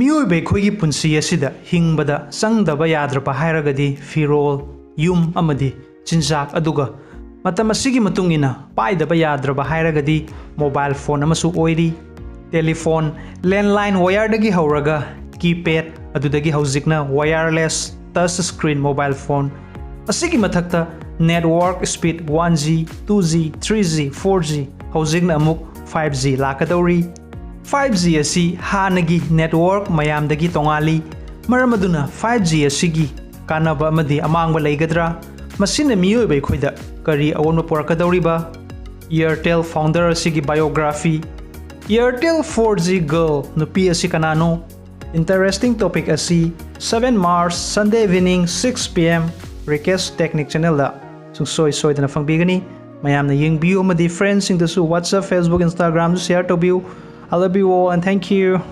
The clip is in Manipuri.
ꯃꯤꯑꯣꯏꯕ ꯑꯩꯈꯣꯏꯒꯤ ꯄꯨꯟꯁꯤ ꯑꯁꯤꯗ ꯍꯤꯡꯕꯗ ꯆꯪꯗꯕ ꯌꯥꯗ꯭ꯔꯕ ꯍꯥꯏꯔꯒꯗꯤ ꯐꯤꯔꯣꯜ, ꯌꯨꯝ ꯑꯃꯗꯤ ꯆꯤꯟꯖꯥꯛ, ꯑꯗꯨꯒ ꯃꯇꯝ ꯑꯁꯤꯒꯤ ꯃꯇꯨꯡ ꯏꯟꯅ ꯄꯥꯏꯗꯕ ꯌꯥꯗ꯭ꯔꯕ ꯍꯥꯏꯔꯒꯗꯤ ꯃꯣꯕꯥꯏꯜ ꯐꯣꯟ ꯑꯃꯁꯨ ꯑꯣꯏꯔꯤ꯫ ꯇꯦꯂꯤꯐꯣꯟ, ꯂꯦꯟꯂꯥꯏꯟ ꯋꯥꯌꯔꯗꯒꯤ ꯍꯧꯔꯒ ꯀꯤꯄꯦꯗ, ꯑꯗꯨꯗꯒꯤ ꯍꯧꯖꯤꯛꯅ wireless touch screen mobile phone, ꯑꯁꯤꯒꯤ ꯃꯊꯛꯇ network speed 1G, 2G, 3G, 4G, ꯍꯧꯖꯤꯛꯅ ꯑꯃꯨꯛ 5G ꯂꯥꯛꯀꯗꯧꯔꯤ꯫ 5G ꯑꯁꯤ ꯍꯥꯟꯅꯒꯤ ꯅꯦꯠꯋꯥꯔꯛ ꯃꯌꯥꯝꯗꯒꯤ ꯇꯣꯉꯥꯜꯂꯤ꯫ ꯃꯔꯝ ꯑꯗꯨꯅ 5G ꯑꯁꯤꯒꯤ ꯀꯥꯟꯅꯕ ꯑꯃꯗꯤ ꯑꯃꯥꯡꯕ ꯂꯩꯒꯗ꯭ꯔꯥ? ꯃꯁꯤꯅ ꯃꯤꯑꯣꯏꯕ ꯑꯩꯈꯣꯏꯗ ꯀꯔꯤ ꯑꯑꯣꯟꯕ ꯄꯨꯔꯛꯀꯗꯧꯔꯤꯕ? ꯏꯌꯔꯇꯦꯜ ꯐꯥꯎꯟꯗꯔ ꯑꯁꯤꯒꯤ ꯕꯥꯏꯑꯣꯒ꯭ꯔꯥꯐꯤ꯫ ꯏꯌꯔꯇꯦꯜ 4G ꯒꯔꯜ ꯅꯨꯄꯤ ꯑꯁꯤ ꯀꯅꯥꯅꯣ? ꯏꯟꯇꯔꯦꯁꯇꯤꯡ ꯇꯣꯄꯤꯛ ꯑꯁꯤ 7 ꯃꯥꯔꯆ ꯁꯟꯗꯦ ꯏꯚꯤꯅꯤꯡ 6 PM ꯔꯤꯀꯦꯁ ꯇꯦꯛꯅꯤꯛ ꯆꯦꯅꯦꯜꯗ ꯁꯨꯡꯁꯣꯏ ꯁꯣꯏꯗꯅ ꯐꯪꯕꯤꯒꯅꯤ꯫ ꯃꯌꯥꯝꯅ ꯌꯦꯡꯕꯤꯌꯨ ꯑꯃꯗꯤ ꯐ꯭ꯔꯦꯟꯁꯤꯡꯗꯁꯨ WhatsApp, Facebook, Instagramꯗ ꯁꯦꯌꯔ ꯇꯧꯕꯤꯌꯨ꯫ I love you all and thank you.